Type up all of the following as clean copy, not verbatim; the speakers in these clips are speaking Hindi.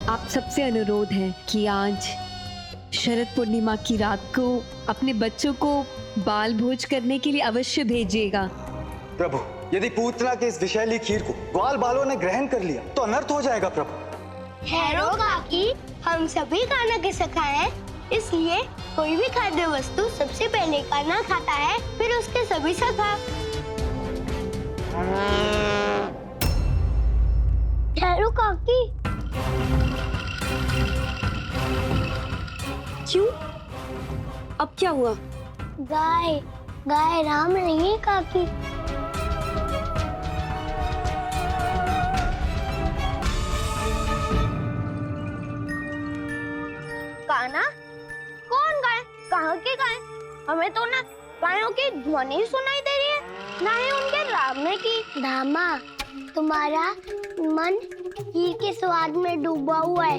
आप सबसे अनुरोध है कि आज शरद पूर्णिमा की रात को अपने बच्चों को बाल भोज करने के लिए अवश्य भेजिएगा। प्रभु, यदि पूतना के इस विषैली खीर को ग्वाल बालों ने ग्रहण कर लिया तो अनर्थ हो जाएगा प्रभु। हैरो काकी, हम सभी कान्हा के सखा हैं, इसलिए कोई भी खाद्य वस्तु सबसे पहले कान्हा खाता है, फिर उसके सभी सखा। हैरो काकी, क्यों? अब क्या हुआ? गाय गाय राम रही है काकी। कान्हा, कौन गाय? कहाँ की गाय? हमें तो ना गायों की ध्वनि सुनाई दे रही है, ना ही उनके रावने की। धामा, तुम्हारा मन खीर के स्वाद में डूबा हुआ है,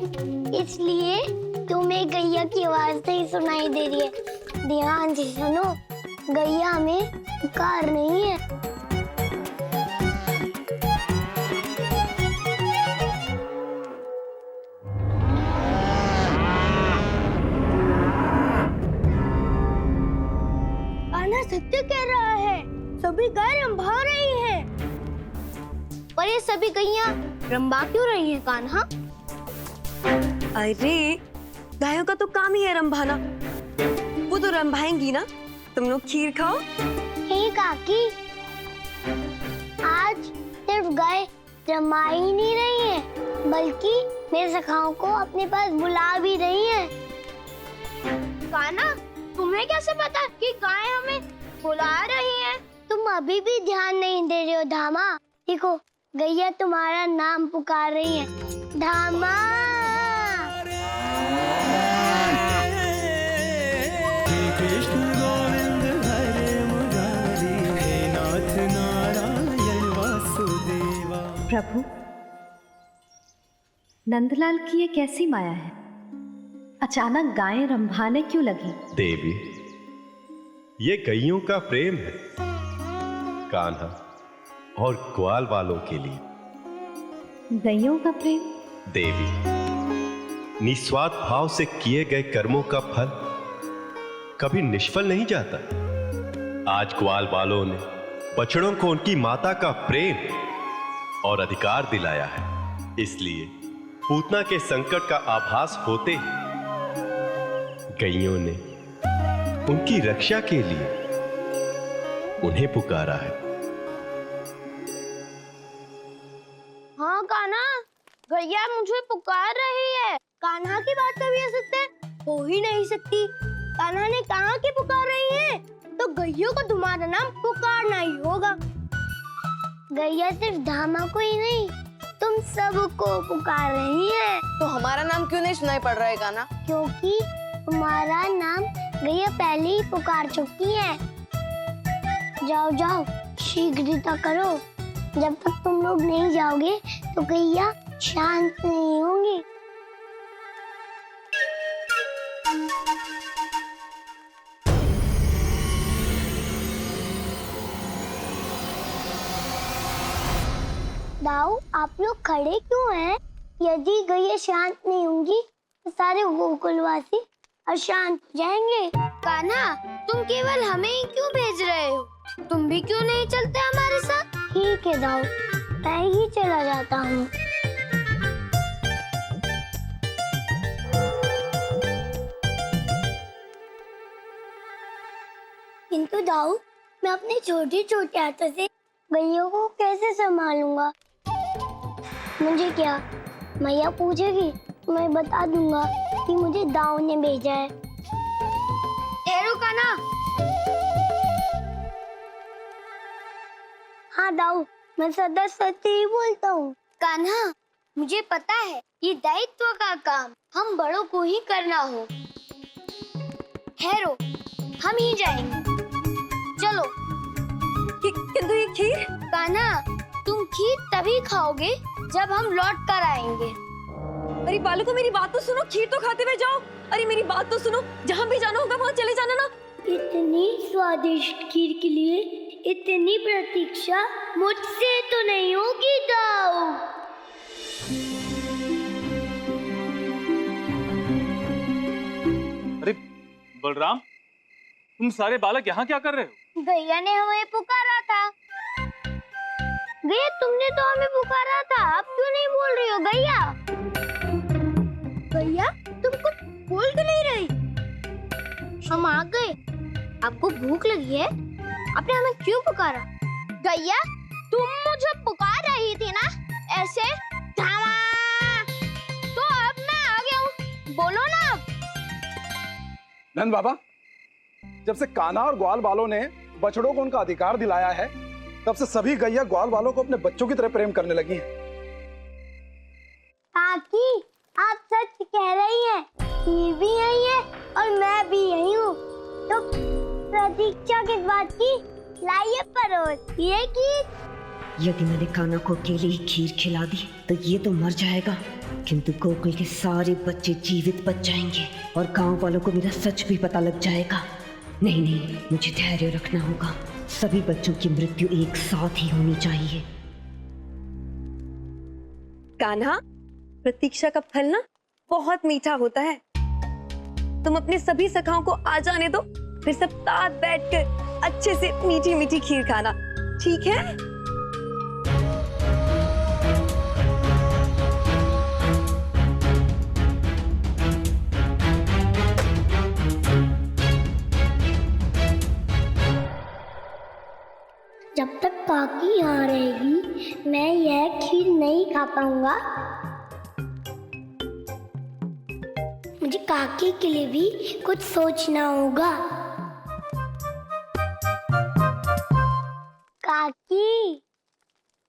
इसलिए तुम्हें गैया की आवाज नहीं सुनाई दे रही है। ध्यान से सुनो, गैया हमें पुकार रही है। कान्हा सत्य कह रहा है, सभी गाय रंभा रही हैं। पर ये सभी गैया रंभा क्यों रही हैं कान्हा? अरे गायों का तो काम ही है रंभाना, वो तो रंभाएंगी ना। तुम लोग खीर खाओ। हे काकी, आज सिर्फ गाय रमा ही नहीं रही है, बल्कि मेरे सखाओं को अपने पास बुला भी रही है। कान्हा, तुम्हें कैसे पता कि गाय हमें बुला रही है? तुम अभी भी ध्यान नहीं दे रहे हो धामा। देखो, गैया तुम्हारा नाम पुकार रही है। धामा, कृष्ण गोविंद हरे मुरारी, हे नाथ नारायण वासुदेवा। प्रभु, नंदलाल की ये कैसी माया है? अचानक गायें रंभाने क्यों लगी? देवी, ये गैयों का प्रेम है कान्हा और ग्वाल वालों के लिए। गैयों का प्रेम? देवी, निस्वार्थ भाव से किए गए कर्मों का फल कभी निष्फल नहीं जाता। आज ग्वाल वालों ने बछड़ों को उनकी माता का प्रेम और अधिकार दिलाया है, इसलिए पूतना के संकट का आभास होते ही गैयों ने उनकी रक्षा के लिए उन्हें पुकारा है। हाँ कान्हा, गैया मुझे पुकार रही है। कान्हा की बात कभी असत्य हो ही नहीं सकती। कान्हा ने कहा कि पुकार रही है, तो गैया को तुम्हारा नाम पुकारना ही होगा। गैया सिर्फ धामा को ही नहीं, तुम सबको पुकार रही है। तो हमारा नाम क्यों नहीं सुनाई पड़ रहा है कान्हा? क्योंकि तुम्हारा नाम गैया पहले ही पुकार चुकी है। जाओ जाओ, शीघ्रता करो। जब तक तुम लोग नहीं जाओगे तो गैया शांत नहीं होंगी। दाऊ, आप लोग खड़े क्यों हैं? यदि गैया शांत नहीं होंगी तो सारे गोकुलवासी अशांत हो जाएंगे। कान्हा, तुम केवल हमें ही क्यों भेज रहे हो? तुम भी क्यों नहीं चलते हमारे साथ? ठीक है दाऊ, मैं ही चला जाता हूँ। किंतु दाऊ, मैं अपने छोटे छोटे हाथों से गैयों को कैसे संभालूंगा? मुझे क्या मैया पूछेगी तो मैं बता दूंगा कि मुझे दाऊ ने भेजा है। ठहरो कान्हा। हाँ दाऊ, मैं सदा सच ही बोलता हूँ। कान्हा, मुझे पता है ये दायित्व का काम हम बड़ों को ही करना हो। ठहरो, हम ही जाएंगे। चलो। किंतु ये खीर? कान्हा, तुम खीर तभी खाओगे जब हम लौट कर आएंगे। अरे बालको, मेरी बात तो सुनो, खीर तो खाते हुए जाओ। अरे मेरी बात तो सुनो, जहाँ भी जाना होगा वहाँ चले जाना ना। इतनी स्वादिष्ट खीर के लिए इतनी प्रतीक्षा मुझसे तो नहीं होगी दाऊ। बलराम, तुम सारे बालक यहाँ क्या कर रहे हो? गैया ने हमें पुकारा था। गैया, तुमने तो हमें पुकारा था, अब क्यों नहीं बोल रही हो गैया? गैया, तुम कुछ बोल क्यों नहीं रही? हम आ गए। आपको भूख लगी है? आपने हमें क्यों पुकारा? गैया, तुम मुझे पुकार रही थी ना ऐसे, धामा। तो अब मैं आ गया हूँ, बोलो ना अब। नंद बाबा, जब से कान्हा और ग्वाल बालों ने बछड़ों को उनका अधिकार दिलाया है, तब से सभी गैया ग्वाल बालों को अपने बच्चों की तरह प्रेम करने लगी हैं। काकी, आप सच कह रही हैं। खीर भी यही है और मैं भी यही हूँ। तो प्रतीक्षा किस बात की? लाइए परोस ये खीर। यदि मैंने कान्हा को अकेले ही खीर खिला दी तो ये तो मर जाएगा, किंतु गोकुल के सारे बच्चे जीवित बच जाएंगे और गांव वालों को मेरा सच भी पता लग जाएगा। नहीं नहीं, मुझे धैर्य रखना होगा। सभी बच्चों की मृत्यु एक साथ ही होनी चाहिए। कान्हा, प्रतीक्षा का फल ना बहुत मीठा होता है। तुम अपने सभी सखाओं को आ जाने दो, फिर सब साथ बैठकर अच्छे से मीठी मीठी खीर खाना, ठीक है? जब तक काकी यहाँ रहेगी, मैं यह खीर नहीं खा पाऊंगा। मुझे काकी के लिए भी कुछ सोचना होगा। काकी,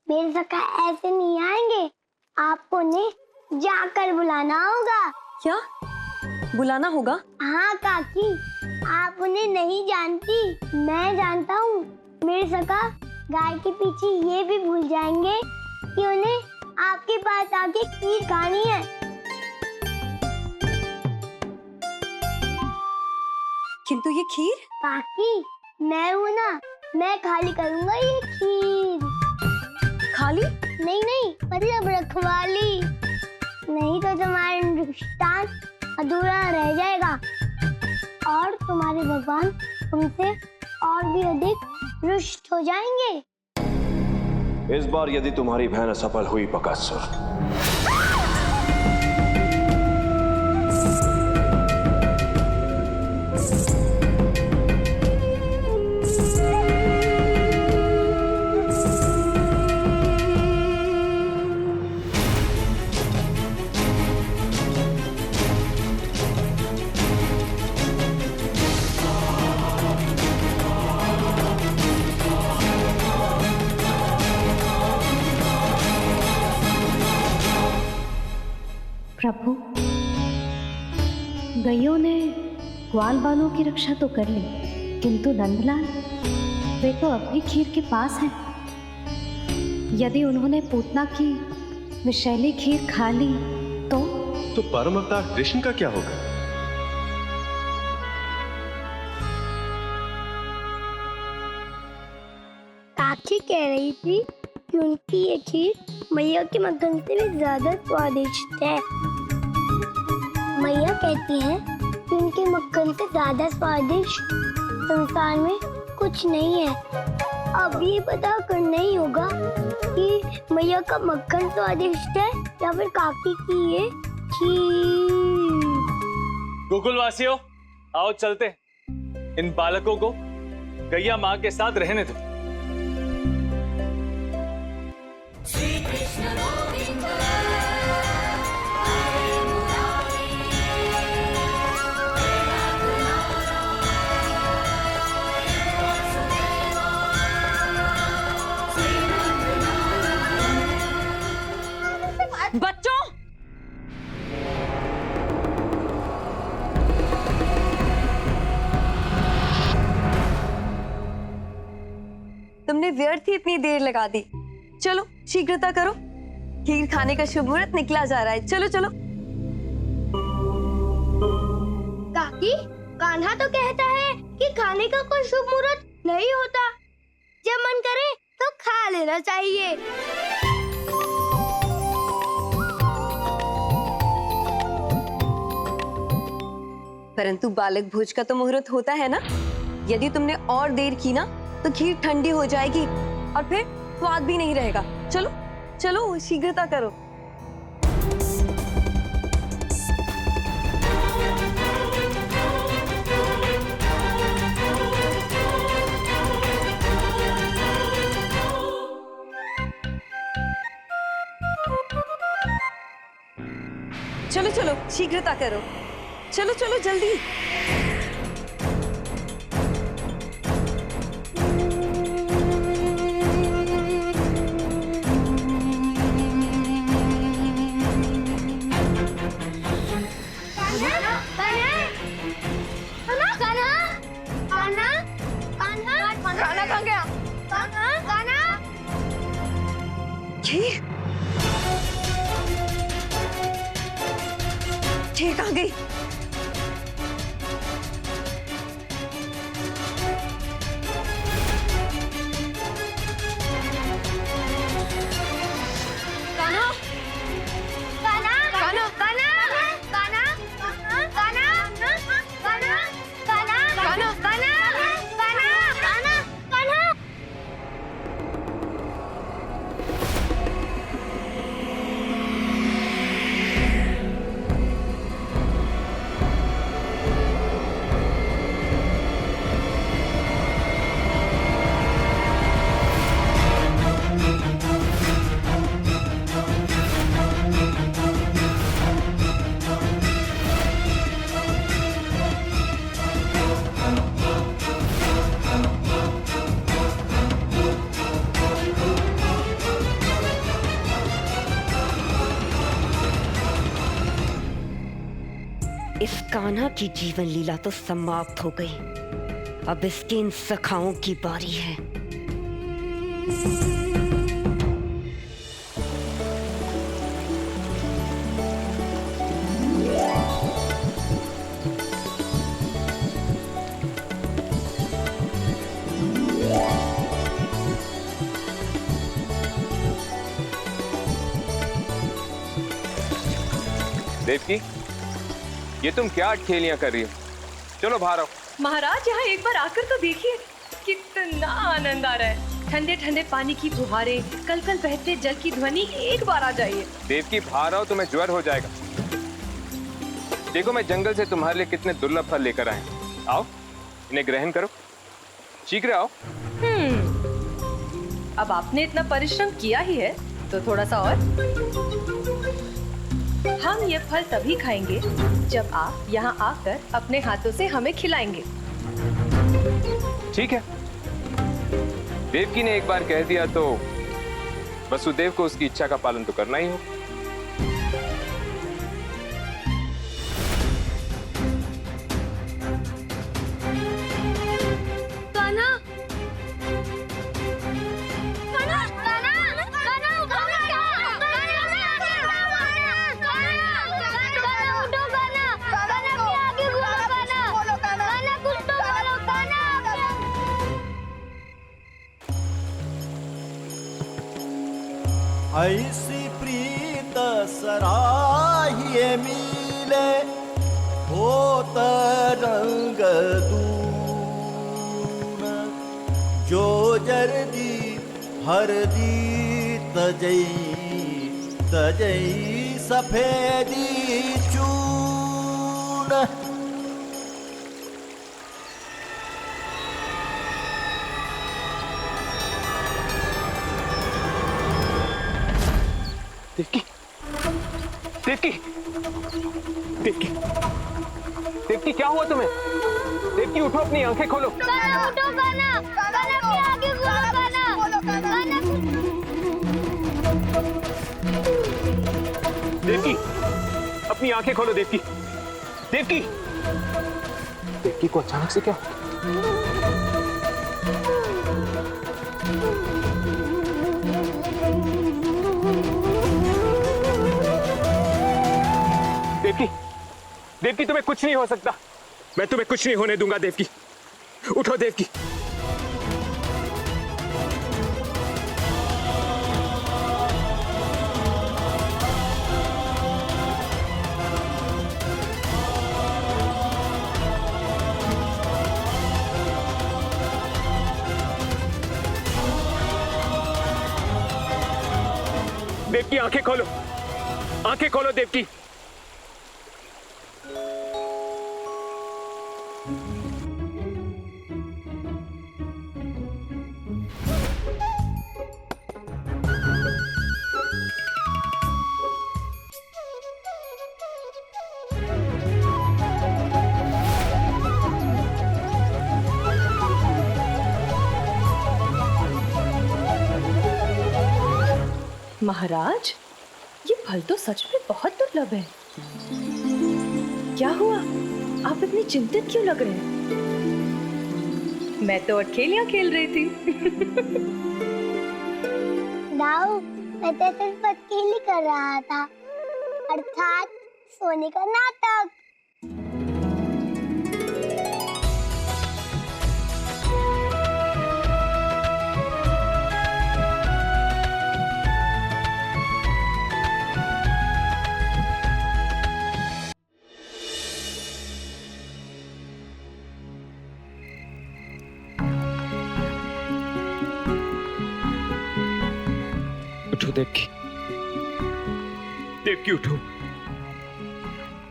मेरे सखा ऐसे नहीं आएंगे, आपको उन्हें जाकर बुलाना होगा। क्या बुलाना होगा? हाँ काकी, आप उन्हें नहीं जानती, मैं जानता हूँ। मेरे सखा गाय के पीछे ये भी भूल जाएंगे कि उन्हें आपके पास आके खीर खानी है। किंतु ये खीर? काकी, मैं हूँ ना, मैं खाली करूँगा ये खीर। खाली? नहीं नहीं, मतलब रखवाली। नहीं तो तुम्हारा दृष्टांत अधूरा रह जाएगा और तुम्हारे भगवान तुमसे और भी अधिक रुष्ट हो जाएंगे। इस बार यदि तुम्हारी बहन असफल हुई बकासुर, प्रभु, गैयों ने ग्वाल बालों की रक्षा तो कर ली, किंतु नंदलाल, वे तो अब भी खीर के पास हैं। यदि उन्होंने पूतना की विषैली खीर खा ली तो परम अवतार कृष्ण का क्या होगा? काकी कह रही थी कि उनकी ये खीर मैया के मक्खन से भी ज्यादा स्वादिष्ट है। मैया कहती हैं कि उनके मक्खन से ज्यादा स्वादिष्ट संसार में कुछ नहीं है। अब ये पता करना ही होगा कि मैया का मक्खन स्वादिष्ट है या फिर काकी की ये खीर। गोकुल वासियों, आओ चलते। इन बालकों को गैया माँ के साथ रहने दो। बच्चों, तुमने व्यर्थ ही इतनी देर लगा दी। चलो शीघ्रता करो, खीर खाने का शुभ मुहूर्त निकला जा रहा है। चलो चलो। काकी, कान्हा तो कहता है कि खाने का कोई शुभ मुहूर्त नहीं होता, जब मन करे तो खा लेना चाहिए। परंतु बालक भोज का तो मुहूर्त होता है ना। यदि तुमने और देर की ना तो खीर ठंडी हो जाएगी और फिर स्वाद भी नहीं रहेगा। चलो चलो शीघ्रता करो। चलो चलो शीघ्रता करो। चलो चलो जल्दी। खाना कहाँ गया? खीर खीर कहाँ गई? इस कान्हा की जीवन लीला तो समाप्त हो गई। अब इसके इन सखाओं की बारी है। देवकी, ये तुम क्या अटखेलियां कर रही हो? चलो बाहर आओ। महाराज यहाँ एक बार आकर तो देखिए, कितना आनंद आ रहा है। ठंडे ठंडे पानी की फुहारें, कल कल बहते जल की ध्वनि, एक बार आ जाइए। देवकी बाहर आओ, तुम्हें ज्वर हो जाएगा। देखो मैं जंगल से तुम्हारे लिए कितने दुर्लभ फल लेकर आए। आओ इन्हें ग्रहण करो, शीघ्र आओ। अब आपने इतना परिश्रम किया ही है तो थोड़ा सा और। हम ये फल तभी खाएंगे जब आप यहाँ आकर अपने हाथों से हमें खिलाएंगे। ठीक है, देवकी ने एक बार कह दिया तो वसुदेव को उसकी इच्छा का पालन तो करना ही हो। ऐसी प्रीत सराहिए मिले होत रंग दून, जो जर्दी हरदी तजई तजई सफेदी चून। देवकी, देवकी, देवकी, देवकी क्या हुआ तुम्हें? देवकी उठो, अपनी आंखें खोलो। देवकी, अपनी आंखें खोलो। देवकी, देवकी, देवकी को अचानक से क्या? देवकी, देवकी तुम्हें कुछ नहीं हो सकता। मैं तुम्हें कुछ नहीं होने दूंगा। देवकी उठो। देवकी, देवकी आंखें खोलो, आंखें खोलो देवकी। महाराज, ये फल तो सच में बहुत दुर्लभ है। क्या हुआ? आप इतनी चिंतित क्यों लग रहे हैं? मैं तो अठखेलियां खेल रही थी। दाऊ, मैं तो सिर्फ अकेली कर रहा था, अर्थात सोने का नाटक। उठो देवकी, देवकी उठो।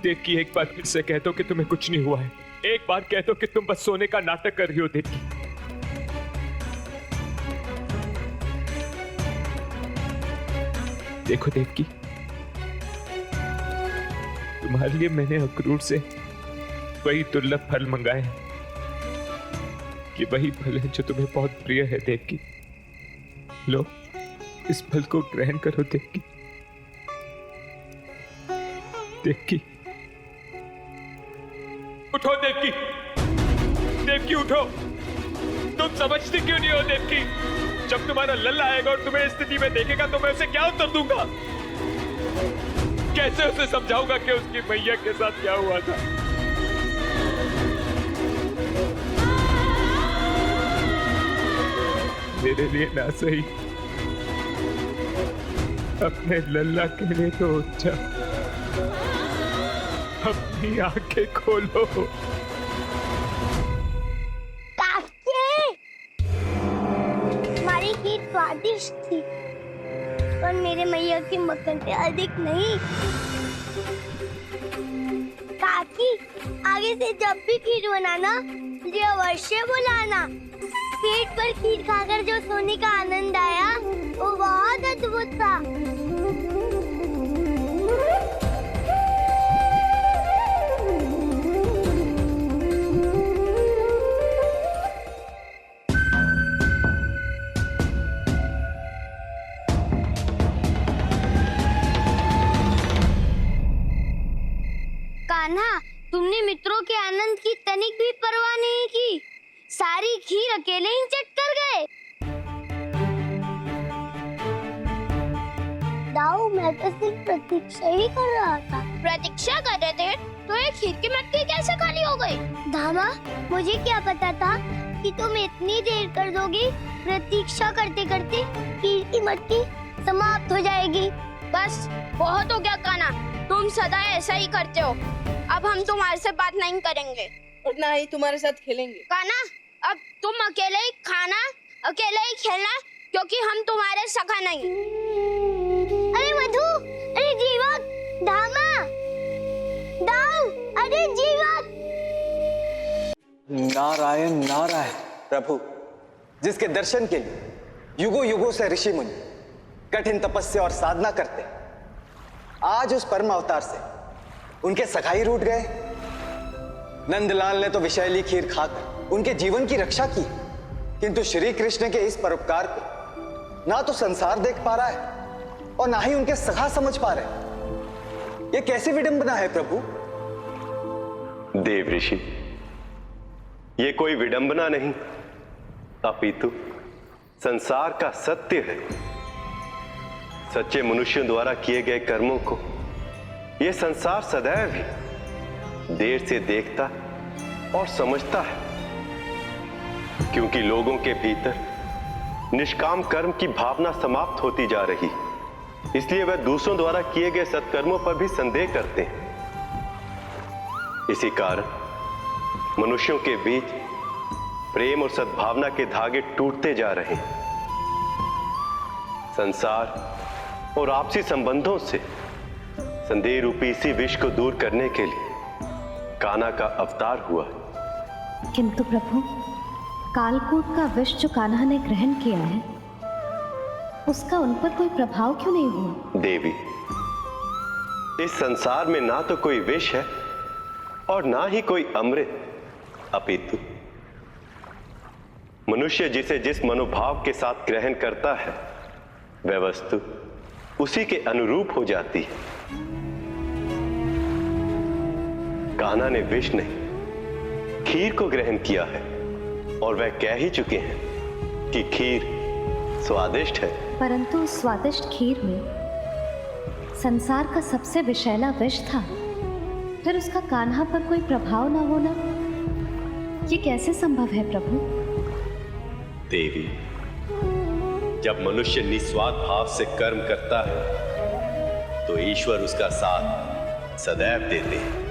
देवकी एक बार फिर से कह दो कि तुम्हें कुछ नहीं हुआ है। एक बार कह दो कि तुम बस सोने का नाटक कर रही हो देवकी। देखो देवकी, तुम्हारे लिए मैंने अक्रूर से वही दुर्लभ फल मंगाए हैं। ये वही फल है जो तुम्हें बहुत प्रिय है देवकी। लो, इस फल को ग्रहण करो देवकी। देवकी उठो, देवकी, देवकी उठो। तुम समझती क्यों नहीं हो देवकी? जब तुम्हारा लल्ला आएगा और तुम्हें इस स्थिति में देखेगा तो मैं उसे क्या उत्तर दूंगा? कैसे उसे समझाऊंगा कि उसकी मैया के साथ क्या हुआ था? मेरे लिए ना सही, अपने लल्ला के लिए तो उच्चा। अपनी आंखें खोलो। हमारी खीर स्वादिष्ट थी, पर मेरे मैया की मक्खन से अधिक नहीं। काकी, आगे से जब भी खीर बनाना मुझे अवश्य बुलाना। पेट पर खीर खाकर जो सोने का आनंद आया वो बहुत अद्भुत था। कान्हा, तुमने मित्रों के आनंद की तनिक भी परवाह नहीं की। सारी खीर अकेले ही चट कर गए। दाऊ, मैं तो सिर्फ प्रतीक्षा ही कर रहा था। प्रतीक्षा कर रहे थे तो ये खीर की मटकी कैसे खाली हो गई? धामा, मुझे क्या पता था कि तुम इतनी देर कर दोगी। प्रतीक्षा करते करते खीर की मटकी समाप्त हो जाएगी। बस बहुत हो गया कान्हा, तुम सदा ऐसा ही करते हो। अब हम तुम्हारे से बात नहीं करेंगे और ना ही तुम्हारे साथ खेलेंगे। कान्हा, अब तुम अकेले ही खाना, अकेले ही खेलना, क्योंकि हम तुम्हारे सखा नहीं। अरे मधु, अरे जीवक, धामा, दाऊ, अरे जीवक। नारायण नारायण प्रभु, जिसके दर्शन के लिए युगों युगों से ऋषि मुनि कठिन तपस्या और साधना करते, आज उस परम अवतार से उनके सखाई रूठ गए। नंदलाल ने तो विषैली खीर खाकर उनके जीवन की रक्षा की, किंतु श्री कृष्ण के इस परोपकार को ना तो संसार देख पा रहा है और ना ही उनके सखा समझ पा रहे। ये कैसी विडंबना है प्रभु? देव ऋषि, ये कोई विडंबना नहीं, अपितु संसार का सत्य है। सच्चे मनुष्यों द्वारा किए गए कर्मों को यह संसार सदैव ही देर से देखता और समझता है, क्योंकि लोगों के भीतर निष्काम कर्म की भावना समाप्त होती जा रही, इसलिए वह दूसरों द्वारा किए गए सत्कर्मों पर भी संदेह करते हैं। इसी कारण मनुष्यों के बीच प्रेम और सद्भावना के धागे टूटते जा रहे हैं। संसार और आपसी संबंधों से संदेह रूपी इसी विष को दूर करने के लिए कान्हा का अवतार हुआ। किंतु प्रभु, कालकूट का विष जो कान्हा ने ग्रहण किया है, उसका उन पर कोई प्रभाव क्यों नहीं हुआ? देवी, इस संसार में ना तो कोई विष है और ना ही कोई अमृत, अपितु मनुष्य जिसे जिस मनोभाव के साथ ग्रहण करता है वह वस्तु उसी के अनुरूप हो जाती है। कान्हा ने विष नहीं, खीर को ग्रहण किया है और वह कह ही चुके हैं कि खीर स्वादिष्ट है। परंतु उस स्वादिष्ट खीर में संसार का सबसे विषैला विष था, फिर उसका कान्हा पर कोई प्रभाव न होना, ये कैसे संभव है प्रभु? देवी, जब मनुष्य निस्वार्थ भाव से कर्म करता है तो ईश्वर उसका साथ सदैव देते हैं।